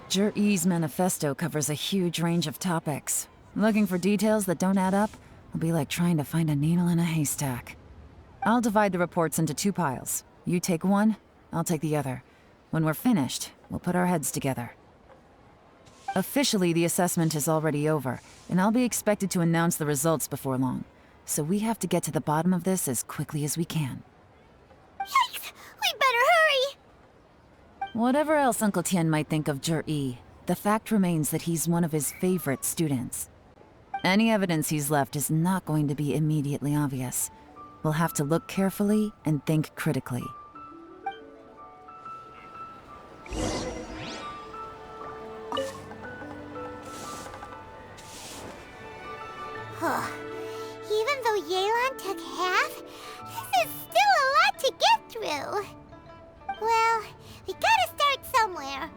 Jur-E's manifesto covers a huge range of topics. Looking for details that don't add up will be like trying to find a needle in a haystack. I'll divide the reports into 2 piles. You take one, I'll take the other. When we're finished, we'll put our heads together. Officially, the assessment is already over, and I'll be expected to announce the results before long. So we have to get to the bottom of this as quickly as we can. Yikes! We better hurry! Whatever else Uncle Tien might think of Jur-E, the fact remains that he's one of his favorite students. Any evidence he's left is not going to be immediately obvious. We'll have to look carefully and think critically. Even though Yelan took half, this is still a lot to get through. Well, we gotta start somewhere.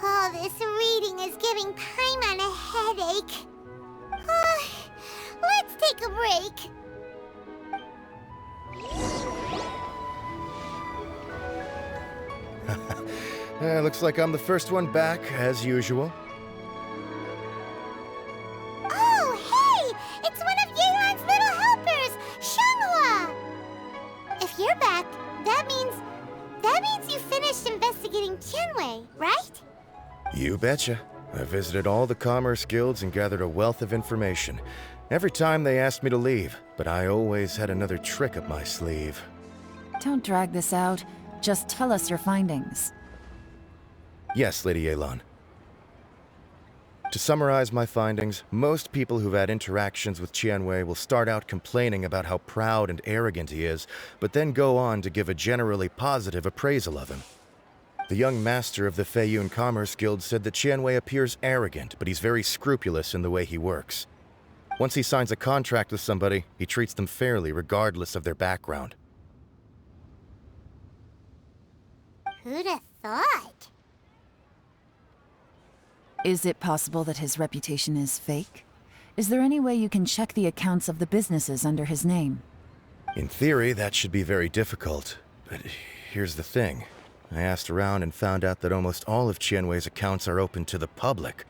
Oh, this reading is giving Paimon a headache. Let's take a break. Looks like I'm the first one back, as usual. Oh, hey! It's one of Yelan's little helpers, Shanghua! If you're back, that means you finished investigating Tianwei, right? You betcha. I visited all the commerce guilds and gathered a wealth of information. Every time they asked me to leave, but I always had another trick up my sleeve. Don't drag this out. Just tell us your findings. Yes, Lady Yelan. To summarize my findings, most people who've had interactions with Tianwei will start out complaining about how proud and arrogant he is, but then go on to give a generally positive appraisal of him. The young master of the Feiyun Commerce Guild said that Tianwei appears arrogant, but he's very scrupulous in the way he works. Once he signs a contract with somebody, he treats them fairly regardless of their background. Who'd have thought? Is it possible that his reputation is fake? Is there any way you can check the accounts of the businesses under his name? In theory, that should be very difficult, but here's the thing. I asked around and found out that almost all of Tianwei's accounts are open to the public.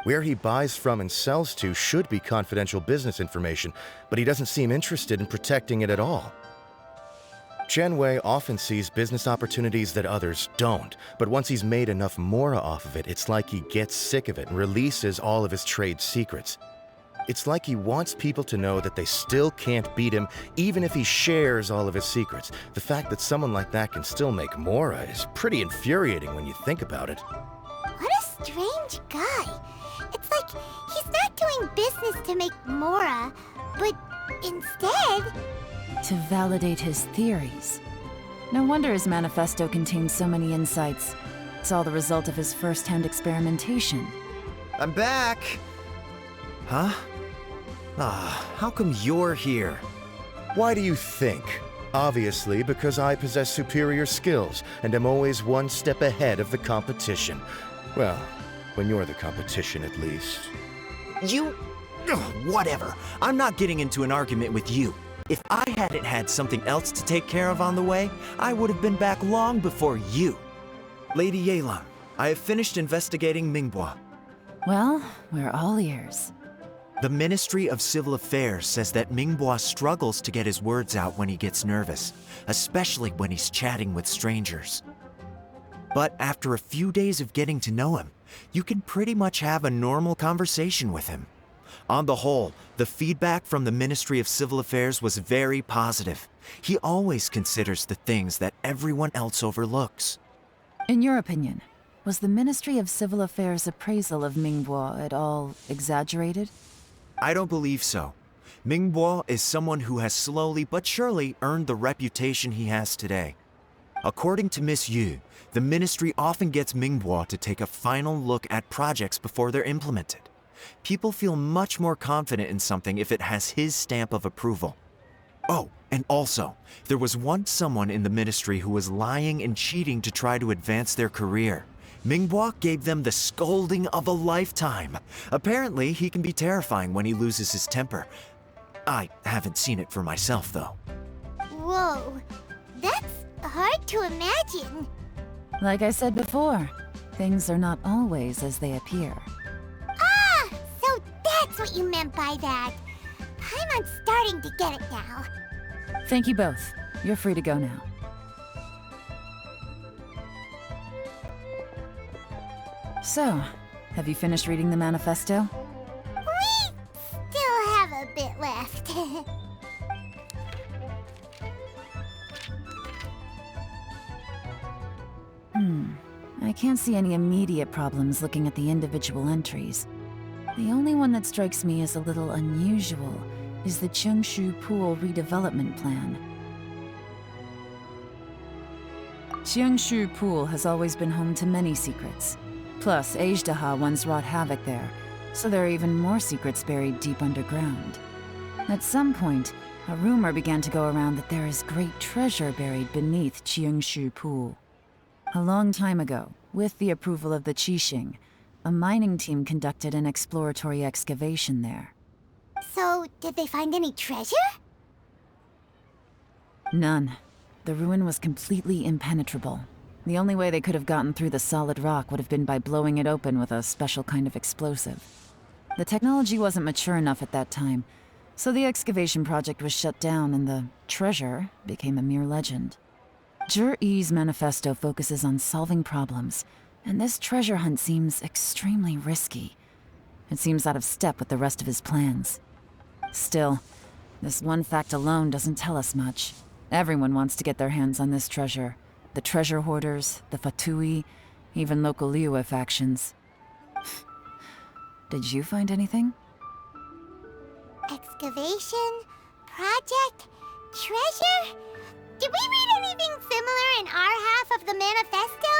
Where he buys from and sells to should be confidential business information, but he doesn't seem interested in protecting it at all. Tianwei often sees business opportunities that others don't, but once he's made enough mora off of it, it's like he gets sick of it and releases all of his trade secrets. It's like he wants people to know that they still can't beat him, even if he shares all of his secrets. The fact that someone like that can still make mora is pretty infuriating when you think about it. What a strange guy. It's like he's not doing business to make mora, but instead... to validate his theories. No wonder his manifesto contains so many insights. It's all the result of his first-hand experimentation. I'm back! Huh? How come you're here? Why do you think? Obviously, because I possess superior skills and am always one step ahead of the competition. Well, when you're the competition, at least. You... Ugh, whatever. I'm not getting into an argument with you. If I hadn't had something else to take care of on the way, I would have been back long before you. Lady Yelan, I have finished investigating Mingbois. Well, we're all ears. The Ministry of Civil Affairs says that Mingbois struggles to get his words out when he gets nervous, especially when he's chatting with strangers. But after a few days of getting to know him, you can pretty much have a normal conversation with him. On the whole, the feedback from the Ministry of Civil Affairs was very positive. He always considers the things that everyone else overlooks. In your opinion, was the Ministry of Civil Affairs' appraisal of Mingbois at all exaggerated? I don't believe so. Mingbois is someone who has slowly but surely earned the reputation he has today. According to Miss Yu, the ministry often gets Mingbois to take a final look at projects before they're implemented. People feel much more confident in something if it has his stamp of approval. Oh, and also, there was once someone in the ministry who was lying and cheating to try to advance their career. Mingbois gave them the scolding of a lifetime. Apparently, he can be terrifying when he loses his temper. I haven't seen it for myself, though. Whoa, that's hard to imagine. Like I said before, things are not always as they appear. Ah, so that's what you meant by that. I'm starting to get it now. Thank you both. You're free to go now. So, have you finished reading the manifesto? We still have a bit left. I can't see any immediate problems looking at the individual entries. The only one that strikes me as a little unusual is the Cheongshu Pool redevelopment plan. Cheongshu Pool has always been home to many secrets. Plus, Ajdaha once wrought havoc there, so there are even more secrets buried deep underground. At some point, a rumor began to go around that there is great treasure buried beneath Cheongshu Pool. A long time ago, with the approval of the Qixing, a mining team conducted an exploratory excavation there. So, did they find any treasure? None. The ruin was completely impenetrable. The only way they could have gotten through the solid rock would have been by blowing it open with a special kind of explosive. The technology wasn't mature enough at that time, so the excavation project was shut down and the treasure became a mere legend. Zhi-Yi's manifesto focuses on solving problems, and this treasure hunt seems extremely risky. It seems out of step with the rest of his plans. Still, this one fact alone doesn't tell us much. Everyone wants to get their hands on this treasure. The treasure hoarders, the Fatui, even local Liyue factions. Did you find anything? Excavation? Project? Treasure? Did we read anything similar in our half of the manifesto?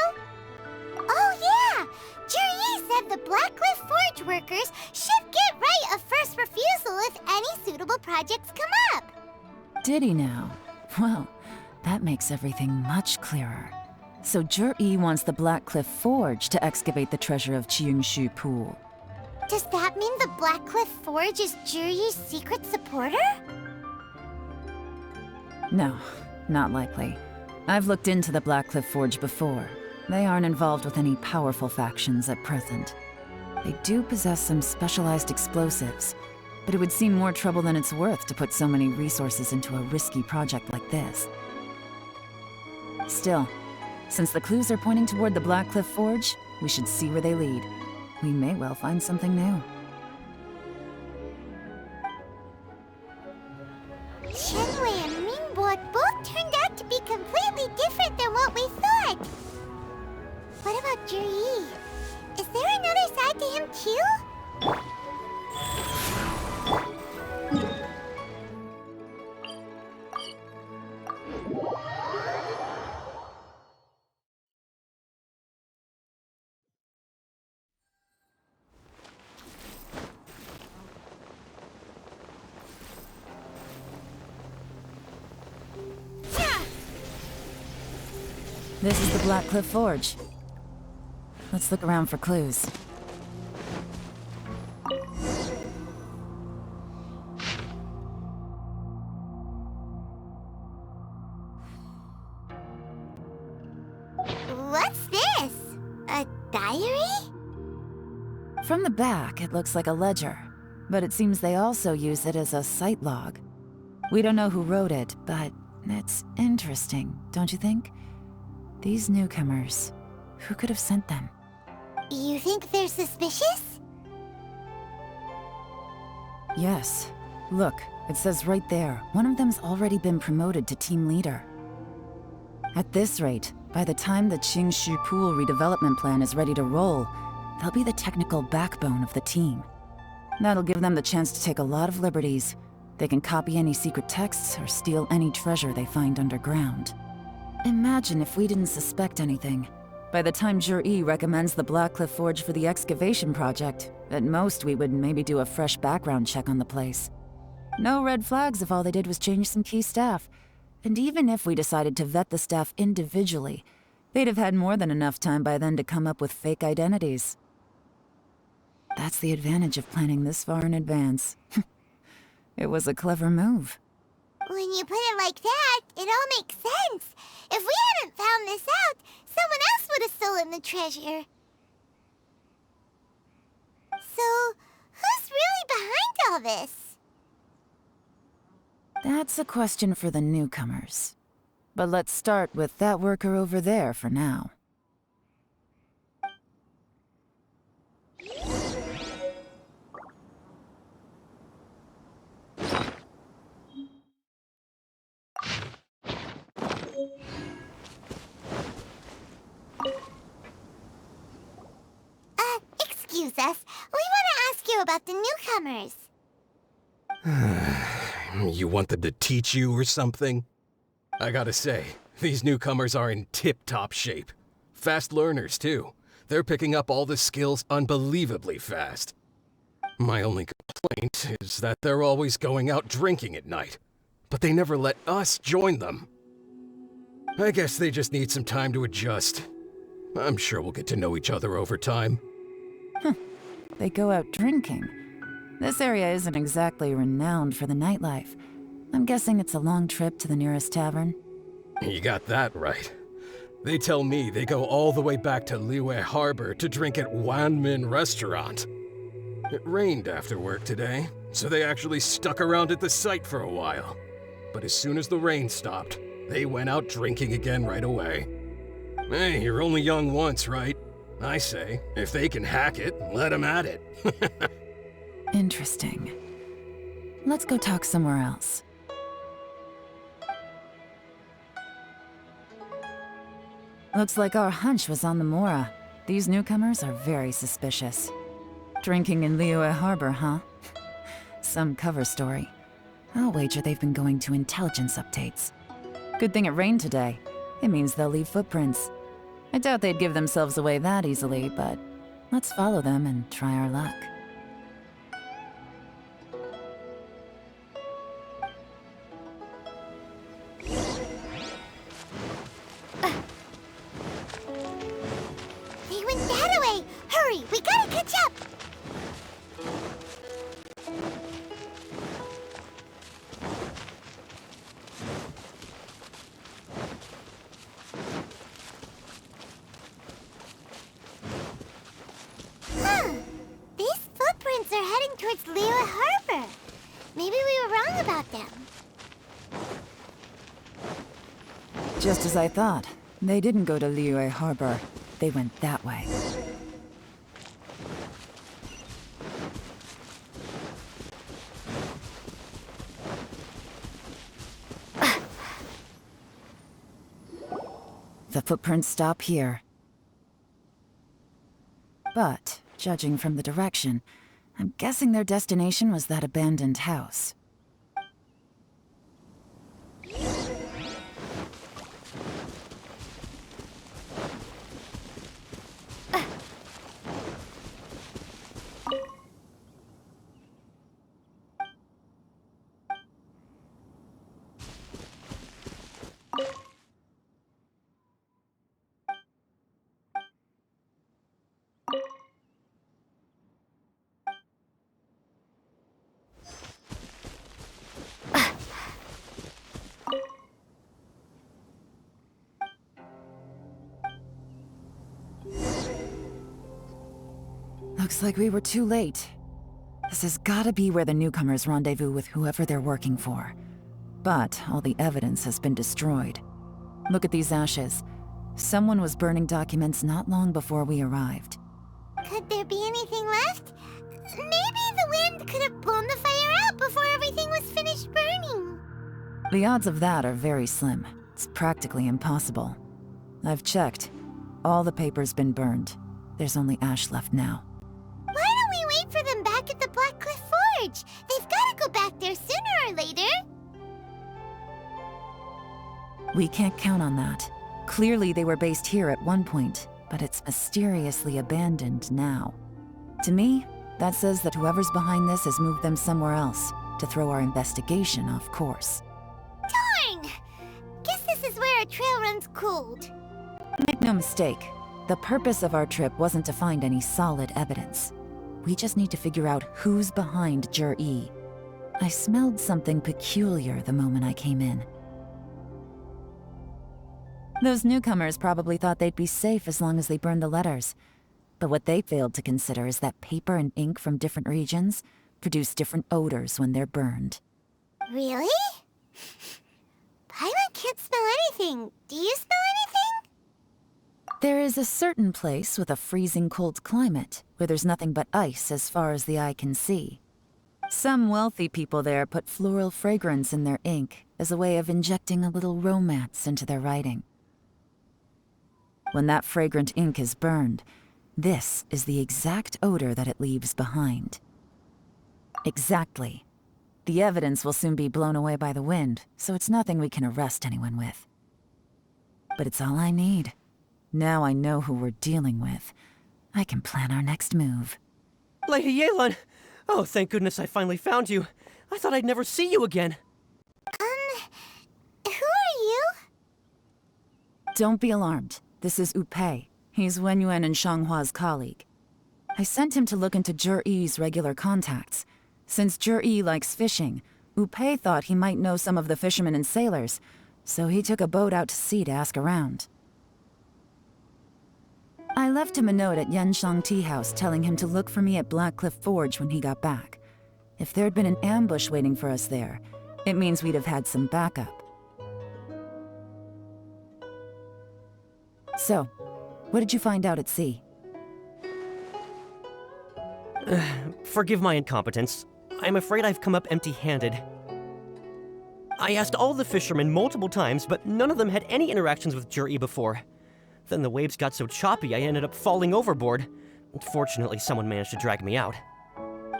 Oh yeah! Zhi-Yi said the Blackcliff Forge workers should get right of first refusal if any suitable projects come up. Did he now? Well, that makes everything much clearer. So Zhi-Yi wants the Blackcliff Forge to excavate the treasure of Cheongshu Pool. Does that mean the Blackcliff Forge is Zhi-Yi's secret supporter? No, not likely. I've looked into the Blackcliff Forge before. They aren't involved with any powerful factions at present. They do possess some specialized explosives, but it would seem more trouble than it's worth to put so many resources into a risky project like this. Still, since the clues are pointing toward the Blackcliff Forge, we should see where they lead. We may well find something new. Shenwei and Mingbo both turned out to be completely different than what we thought. What about Zhi-Yi? Is there another side to him too? This is the Blackcliff Forge. Let's look around for clues. What's this? A diary? From the back, it looks like a ledger, but it seems they also use it as a site log. We don't know who wrote it, but it's interesting, don't you think? These newcomers, who could have sent them? You think they're suspicious? Yes. Look, it says right there, one of them's already been promoted to team leader. At this rate, by the time the Qingshu Pool redevelopment plan is ready to roll, they'll be the technical backbone of the team. That'll give them the chance to take a lot of liberties. They can copy any secret texts or steal any treasure they find underground. Imagine if we didn't suspect anything. By the time Jur-E recommends the Blackcliff Forge for the excavation project, at most we would maybe do a fresh background check on the place. No red flags if all they did was change some key staff. And even if we decided to vet the staff individually, they'd have had more than enough time by then to come up with fake identities. That's the advantage of planning this far in advance. It was a clever move. When you put it like that, it all makes sense. If we hadn't found this out, someone else would have stolen the treasure. So, who's really behind all this? That's a question for the newcomers. But let's start with that worker over there for now. Excuse us. We want to ask you about the newcomers. You want them to teach you or something? I gotta say, these newcomers are in tip-top shape. Fast learners, too. They're picking up all the skills unbelievably fast. My only complaint is that they're always going out drinking at night. But they never let us join them. I guess they just need some time to adjust. I'm sure we'll get to know each other over time. They go out drinking. This area isn't exactly renowned for the nightlife. I'm guessing it's a long trip to the nearest tavern. You got that right. They tell me they go all the way back to Liyue Harbor to drink at Wanmin Restaurant. It rained after work today, so they actually stuck around at the site for a while. But as soon as the rain stopped, they went out drinking again right away. Hey, you're only young once, right? I say, if they can hack it, let them at it. Interesting. Let's go talk somewhere else. Looks like our hunch was on the Mora. These newcomers are very suspicious. Drinking in Liyue Harbor, huh? Some cover story. I'll wager they've been going to intelligence updates. Good thing it rained today. It means they'll leave footprints. I doubt they'd give themselves away that easily, but let's follow them and try our luck. They went that way! Hurry, we gotta catch up! These footprints are heading towards Liyue Harbor. Maybe we were wrong about them. Just as I thought. They didn't go to Liyue Harbor. They went that way. The footprints stop here. But, judging from the direction, I'm guessing their destination was that abandoned house. Looks like we were too late. This has gotta be where the newcomers rendezvous with whoever they're working for. But all the evidence has been destroyed. Look at these ashes. Someone was burning documents not long before we arrived. Could there be anything left? Maybe the wind could have blown the fire out before everything was finished burning. The odds of that are very slim. It's practically impossible. I've checked. All the paper's been burned. There's only ash left now. Why don't we wait for them back at the Black Cliff Forge? They've got to go back there sooner or later. We can't count on that. Clearly they were based here at one point, but it's mysteriously abandoned now. To me, that says that whoever's behind this has moved them somewhere else, to throw our investigation off course. Darn! Guess this is where our trail runs cold. Make no mistake, the purpose of our trip wasn't to find any solid evidence. We just need to figure out who's behind Jur-E. I smelled something peculiar the moment I came in. Those newcomers probably thought they'd be safe as long as they burned the letters. But what they failed to consider is that paper and ink from different regions produce different odors when they're burned. Really? Paimon can't smell anything. Do you smell anything? There is a certain place with a freezing cold climate where there's nothing but ice as far as the eye can see. Some wealthy people there put floral fragrance in their ink as a way of injecting a little romance into their writing. When that fragrant ink is burned, this is the exact odor that it leaves behind. Exactly. The evidence will soon be blown away by the wind, so it's nothing we can arrest anyone with. But it's all I need. Now I know who we're dealing with. I can plan our next move. Lady Yelan! Oh, thank goodness I finally found you. I thought I'd never see you again. Who are you? Don't be alarmed. This is Upei. He's Wenyuan and Shanghua's colleague. I sent him to look into Jur-E's regular contacts. Since Jur-E likes fishing, Upei thought he might know some of the fishermen and sailors, so he took a boat out to sea to ask around. I left him a note at Yanshang Tea House telling him to look for me at Black Cliff Forge when he got back. If there'd been an ambush waiting for us there, it means we'd have had some backup. So, what did you find out at sea? Forgive my incompetence. I'm afraid I've come up empty-handed. I asked all the fishermen multiple times, but none of them had any interactions with Jur-E before. Then the waves got so choppy I ended up falling overboard. Fortunately, someone managed to drag me out.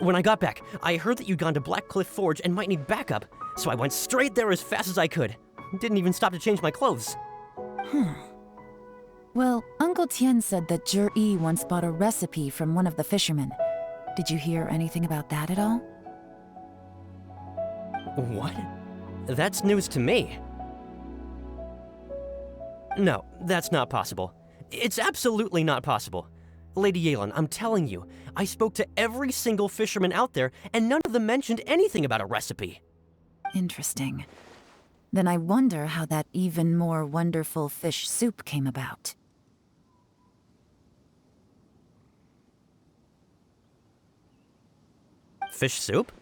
When I got back, I heard that you'd gone to Black Cliff Forge and might need backup, so I went straight there as fast as I could. Didn't even stop to change my clothes. Well, Uncle Tien said that Jur-E once bought a recipe from one of the fishermen. Did you hear anything about that at all? What? That's news to me. No, that's not possible. It's absolutely not possible. Lady Yelan, I'm telling you, I spoke to every single fisherman out there, and none of them mentioned anything about a recipe. Interesting. Then I wonder how that even more wonderful fish soup came about. Fish soup?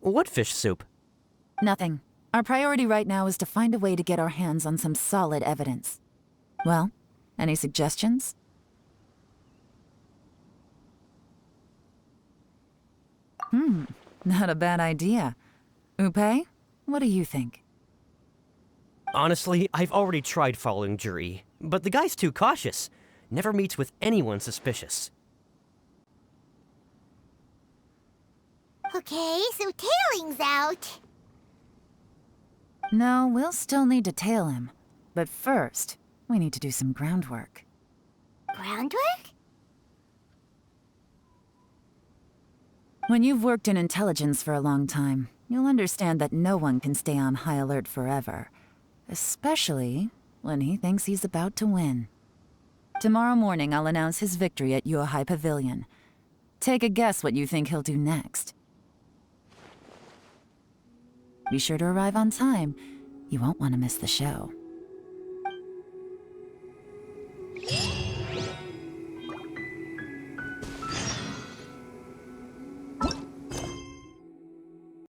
What fish soup? Nothing. Our priority right now is to find a way to get our hands on some solid evidence. Well, any suggestions? Not a bad idea. Upei, what do you think? Honestly, I've already tried following Jur-E, but the guy's too cautious. Never meets with anyone suspicious. Okay, so tailing's out. No, we'll still need to tail him. But first, we need to do some groundwork. Groundwork? When you've worked in intelligence for a long time, you'll understand that no one can stay on high alert forever. Especially when he thinks he's about to win. Tomorrow morning, I'll announce his victory at Yuehai Pavilion. Take a guess what you think he'll do next. Be sure to arrive on time. You won't want to miss the show.